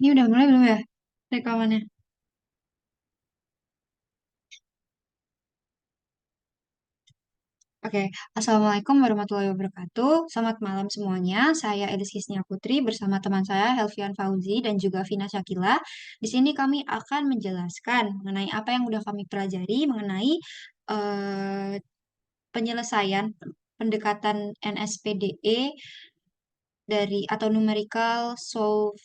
Ini udah mulai belum ya rekamannya? Oke, Assalamualaikum warahmatullahi wabarakatuh. Selamat malam semuanya. Saya Elis Kisnia Putri bersama teman saya Helvian Fauzi dan juga Vina Shakila. Di sini kami akan menjelaskan mengenai apa yang sudah kami pelajari mengenai eh, penyelesaian pendekatan NSPDE dari atau numerical solve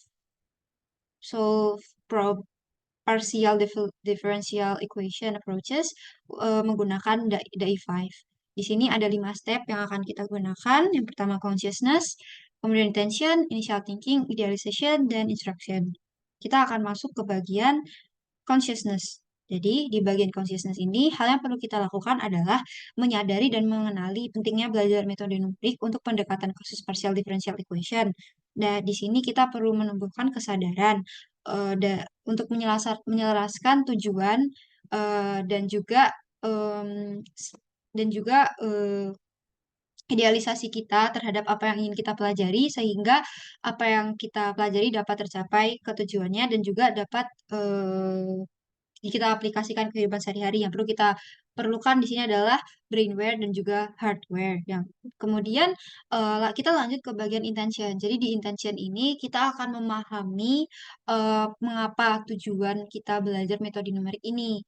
partial differential equation approaches menggunakan DAI5. Di sini ada 5 step yang akan kita gunakan. Yang pertama consciousness, kemudian intention, initial thinking, idealization, dan instruction. Kita akan masuk ke bagian consciousness. Jadi, di bagian consciousness ini, hal yang perlu kita lakukan adalah menyadari dan mengenali pentingnya belajar metode numerik untuk pendekatan kasus partial differential equation. Nah, di sini kita perlu menumbuhkan kesadaran untuk menjelaskan tujuan dan juga em, idealisasi kita terhadap apa yang ingin kita pelajari sehingga apa yang kita pelajari dapat tercapai ke tujuannya dan juga dapat kita aplikasikan ke kehidupan sehari-hari. Yang perlu kita perlukan di sini adalah brainware dan juga hardware. Yang kemudian kita lanjut ke bagian intention. Jadi di intention ini kita akan memahami mengapa tujuan kita belajar metode numerik ini.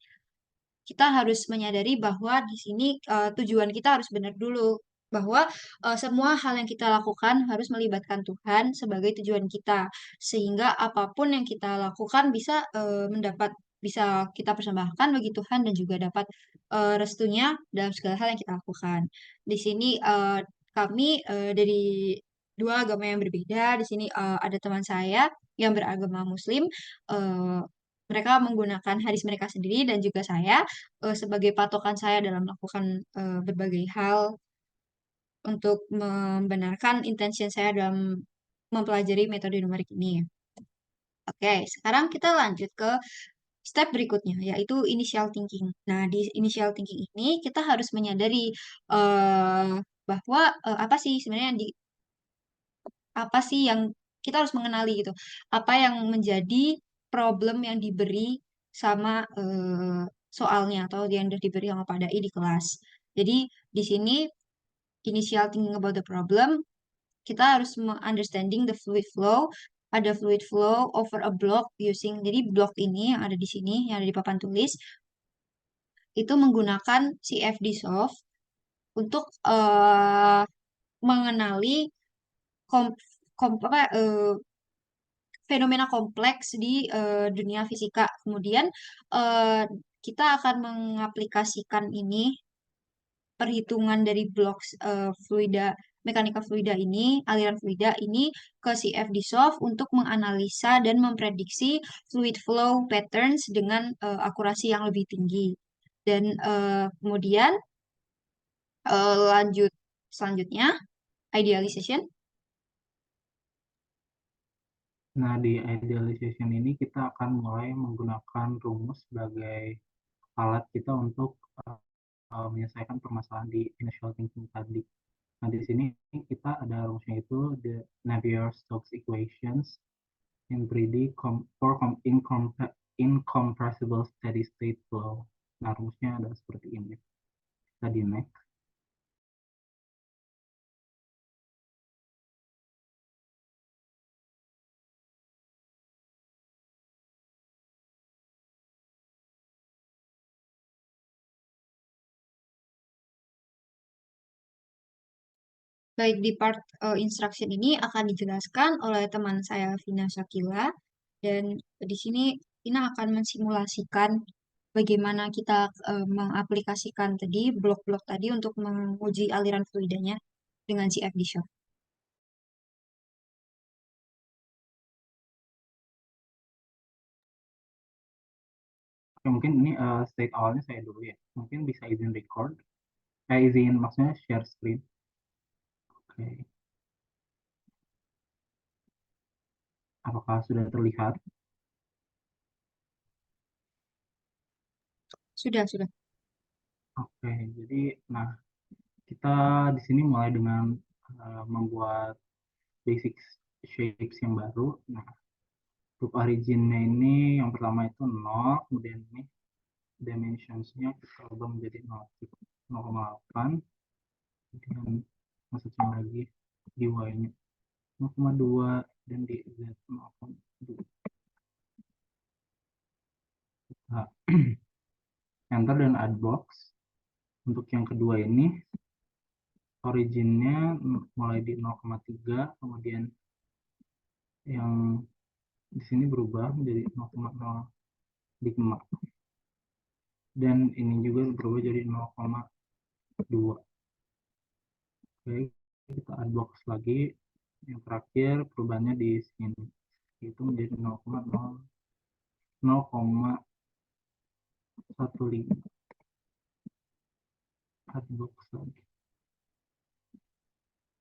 Kita harus menyadari bahwa di sini tujuan kita harus benar dulu, bahwa semua hal yang kita lakukan harus melibatkan Tuhan sebagai tujuan kita, sehingga apapun yang kita lakukan bisa kita persembahkan bagi Tuhan dan juga dapat restunya dalam segala hal yang kita lakukan. Di sini kami dari dua agama yang berbeda. Di sini ada teman saya yang beragama Muslim. eh, Mereka menggunakan hadis mereka sendiri dan juga saya sebagai patokan saya dalam melakukan berbagai hal untuk membenarkan intention saya dalam mempelajari metode numerik ini. Oke, sekarang kita lanjut ke step berikutnya, yaitu initial thinking. Nah, di initial thinking ini kita harus menyadari eh, bahwa apa sih sebenarnya apa sih yang kita harus mengenali gitu, apa yang menjadi problem yang diberi sama soalnya atau yang sudah diberi sama Pak Dai di kelas. Jadi di sini initial thinking about the problem, kita harus understanding the fluid flow. Ada fluid flow over a block using, jadi block ini yang ada di sini, yang ada di papan tulis, itu menggunakan CFD Soft untuk mengenali kom, apa, fenomena kompleks di dunia fisika. Kemudian eh, kita akan mengaplikasikan ini perhitungan dari blok mekanika fluida ini, aliran fluida ini ke CFD Soft untuk menganalisa dan memprediksi fluid flow patterns dengan akurasi yang lebih tinggi. Dan kemudian lanjut selanjutnya idealization. Nah, di idealization ini kita akan mulai menggunakan rumus sebagai alat kita untuk menyelesaikan permasalahan di initial thinking tadi. Nah, di sini kita ada rumusnya itu the Navier-Stokes equations in 3D for incompressible steady state flow. Nah, rumusnya ada seperti ini. Tadi next. Baik di part instruction ini akan dijelaskan oleh teman saya Vina Shakila dan di sini Vina akan mensimulasikan bagaimana kita mengaplikasikan tadi blok-blok tadi untuk menguji aliran fluidanya dengan CFD shock. Oke, mungkin ini state awalnya saya dulu ya. Mungkin bisa izin record. Izin maksudnya share screen. Oke. Apakah sudah terlihat? Sudah, sudah. Oke, jadi nah kita di sini mulai dengan membuat basic shapes yang baru. Nah, Group originnya ini yang pertama itu 0, kemudian ini dimensionsnya kita ubah menjadi 0,8, kemudian maksudnya lagi di y-nya 0,2 dan di z 0,2. Nah, enter dan add box. Untuk yang kedua ini originnya mulai di 0,3, kemudian yang di sini berubah menjadi 0,05, dan ini juga berubah jadi 0,2. Oke, kita unbox lagi. Yang terakhir perubahannya di sini, itu menjadi 0,15. Unbox lagi.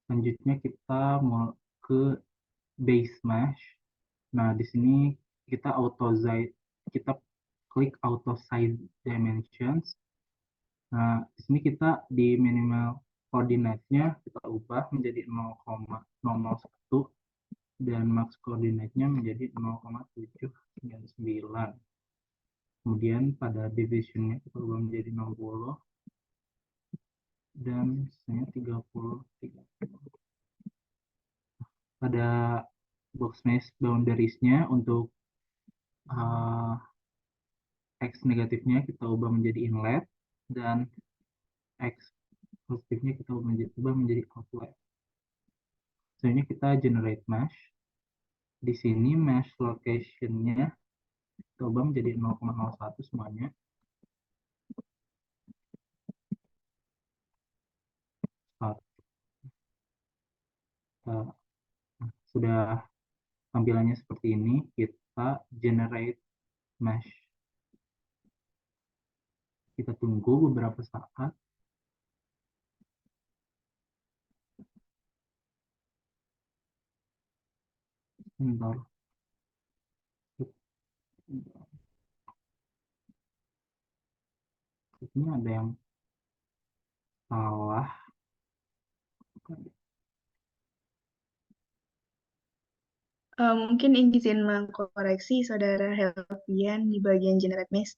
Selanjutnya kita mau ke base mesh. Nah, di sini kita kita klik auto size dimensions. Nah, di sini kita di minimal koordinatnya kita ubah menjadi 0,001 dan max koordinatnya menjadi 0,799. Kemudian pada divisionnya kita ubah menjadi 60 dan misalnya 30. Pada box mesh boundariesnya untuk uh, X negatifnya kita ubah menjadi inlet dan X positifnya kita ubah menjadi outlet. Selanjutnya kita generate mesh. Di sini mesh location-nya kita ubah menjadi 0,01 semuanya. Uh, sudah tampilannya seperti ini, kita generate mesh. Kita tunggu beberapa saat. Bentar. Ini ada yang salah. Mungkin izin mengkoreksi Saudara Helvian di bagian generate mesh.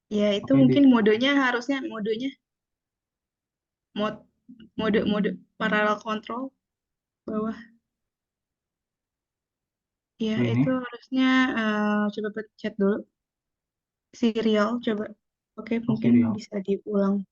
Ya, itu Oke, mungkin harusnya modenya mode parallel control bawah. Ya, ini itu harusnya coba pencet dulu serial coba. Oke, mungkin serial. bisa diulang.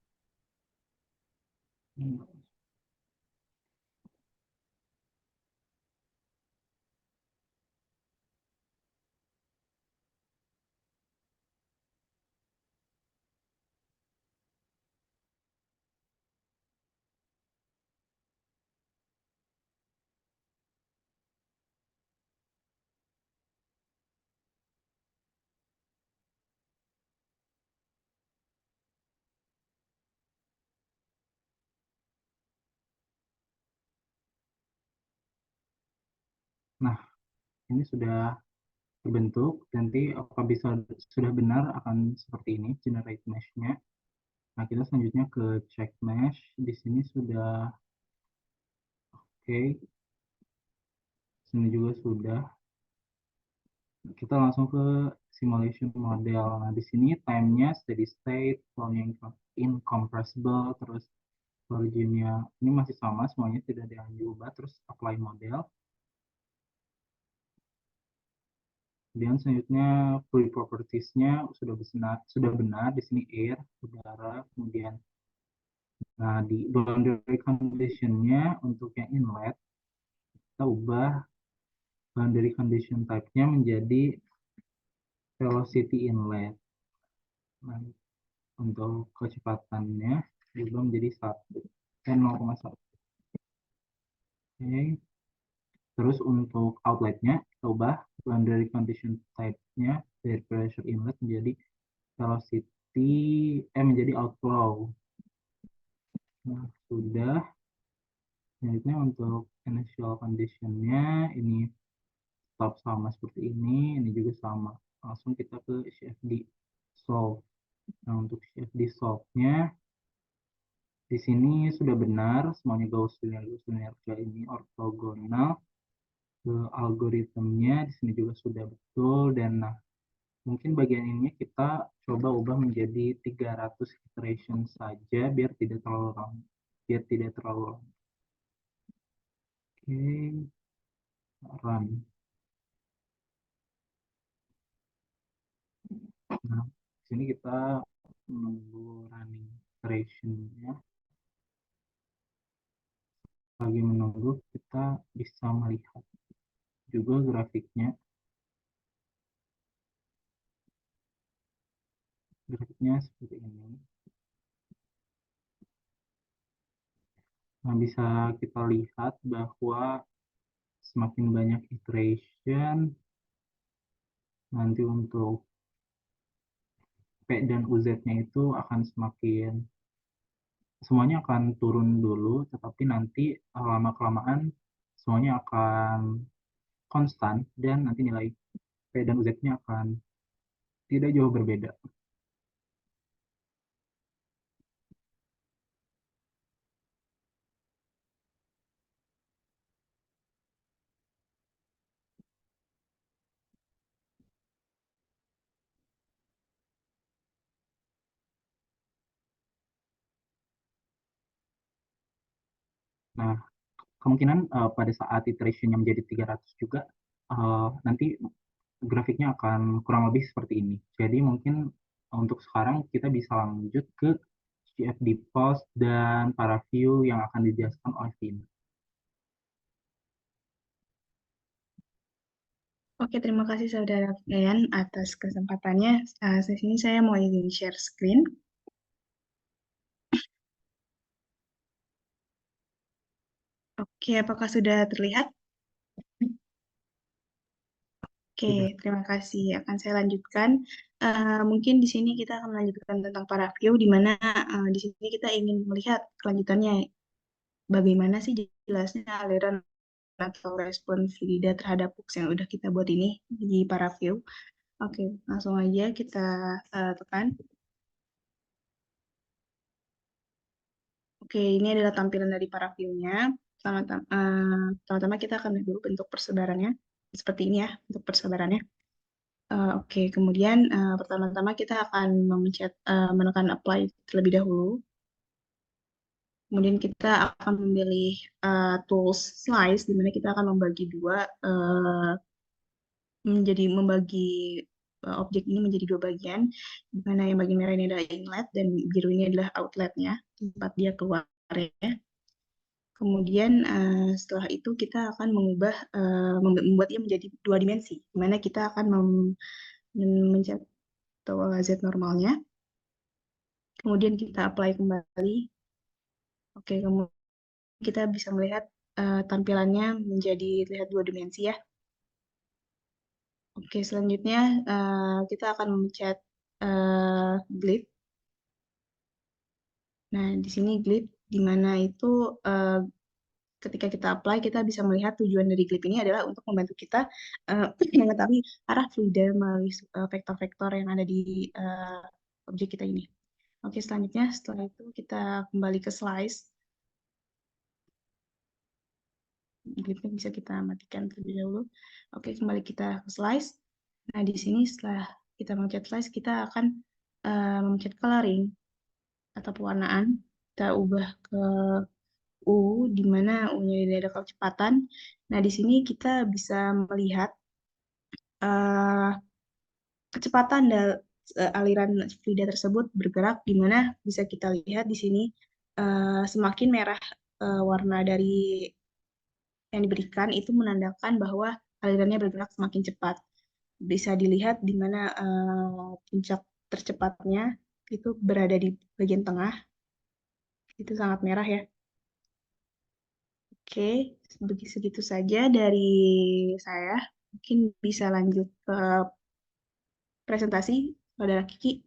Nah, ini sudah terbentuk. Nanti apabila sudah benar akan seperti ini generate mesh-nya. Nah, kita selanjutnya ke check mesh. Di sini sudah oke. Sini juga sudah. Kita langsung ke simulation model. Nah, di sini time-nya steady state, flow-nya incompressible, terus originnya ini masih sama, semuanya tidak ada yang diubah. Terus apply model. Kemudian selanjutnya fluid properties-nya sudah benar di sini air, udara, kemudian nah di boundary condition-nya untuk yang inlet kita ubah boundary condition type-nya menjadi velocity inlet. Nah, untuk kecepatannya diubah menjadi 0,1. Oke. Terus untuk outlet-nya kita ubah boundary condition type-nya dari pressure inlet menjadi velocity menjadi outflow. Nah, sudah. Selanjutnya untuk initial condition-nya ini tetap sama seperti ini juga sama. Langsung kita ke CFD solve. Nah, untuk CFD solve-nya di sini sudah benar semuanya Gaussian linear ini ortogonal ke algoritmnya, di sini juga sudah betul. Dan nah, mungkin bagian ini kita coba ubah menjadi 300 iteration saja biar tidak terlalu lama. Oke, run. Nah, di sini kita menunggu running iteration-nya. Lagi menunggu, kita bisa melihat juga grafiknya. Grafiknya seperti ini. Nah, bisa kita lihat bahwa semakin banyak iteration, nanti untuk P dan UZ-nya itu akan semuanya akan turun dulu, tetapi nanti lama-kelamaan semuanya akan konstan dan nanti nilai P dan UZ-nya akan tidak jauh berbeda. Nah, kemungkinan pada saat iteration-nya menjadi 300 juga, nanti grafiknya akan kurang lebih seperti ini. Jadi mungkin untuk sekarang kita bisa lanjut ke CFD post dan para view yang akan dijelaskan oleh Vina. Oke, terima kasih Saudara Fian atas kesempatannya. Sesi ini saya mau izin share screen. Oke, apakah sudah terlihat? Oke, Sudah. terima kasih. Akan saya lanjutkan. Mungkin di sini kita akan melanjutkan tentang para view, di mana di sini kita ingin melihat kelanjutannya. Bagaimana sih jelasnya aliran atau respon Frida terhadap hooks yang udah kita buat ini di para view. Oke, langsung aja kita tekan. Oke, ini adalah tampilan dari para view-nya. Pertama-tama kita akan lihat dulu bentuk persebarannya. Seperti ini ya, bentuk persebarannya. Oke, kemudian pertama-tama kita akan menekan apply terlebih dahulu. Kemudian kita akan memilih tools slice, di mana kita akan membagi membagi objek ini menjadi dua bagian, di mana yang bagian merah ini adalah inlet dan biru ini adalah outletnya, tempat dia keluar ya. Kemudian setelah itu kita akan membuatnya menjadi dua dimensi, di mana kita akan mencet Z normalnya. Kemudian kita apply kembali. Oke, kemudian kita bisa melihat tampilannya menjadi lihat dua dimensi ya. Oke, selanjutnya kita akan mencet glyph. Nah, di sini glyph, di mana itu ketika kita apply, kita bisa melihat tujuan dari glyph ini adalah untuk membantu kita mengetahui arah fluida melalui vektor-vektor yang ada di objek kita ini. Oke, selanjutnya setelah itu kita kembali ke slice. Glyphnya bisa kita matikan terlebih dahulu. Oke, kembali kita ke slice. Nah, di sini setelah kita mencet slice, kita akan mencet coloring atau pewarnaan. Kita ubah ke U, di mana U-nya ini ada kecepatan. Nah, di sini kita bisa melihat kecepatan aliran fluida tersebut bergerak, di mana bisa kita lihat di sini semakin merah warna dari yang diberikan itu menandakan bahwa alirannya bergerak semakin cepat. Bisa dilihat di mana puncak tercepatnya itu berada di bagian tengah. Itu sangat merah ya. Oke, segitu saja dari saya. Mungkin bisa lanjut ke presentasi, Saudara Kiki.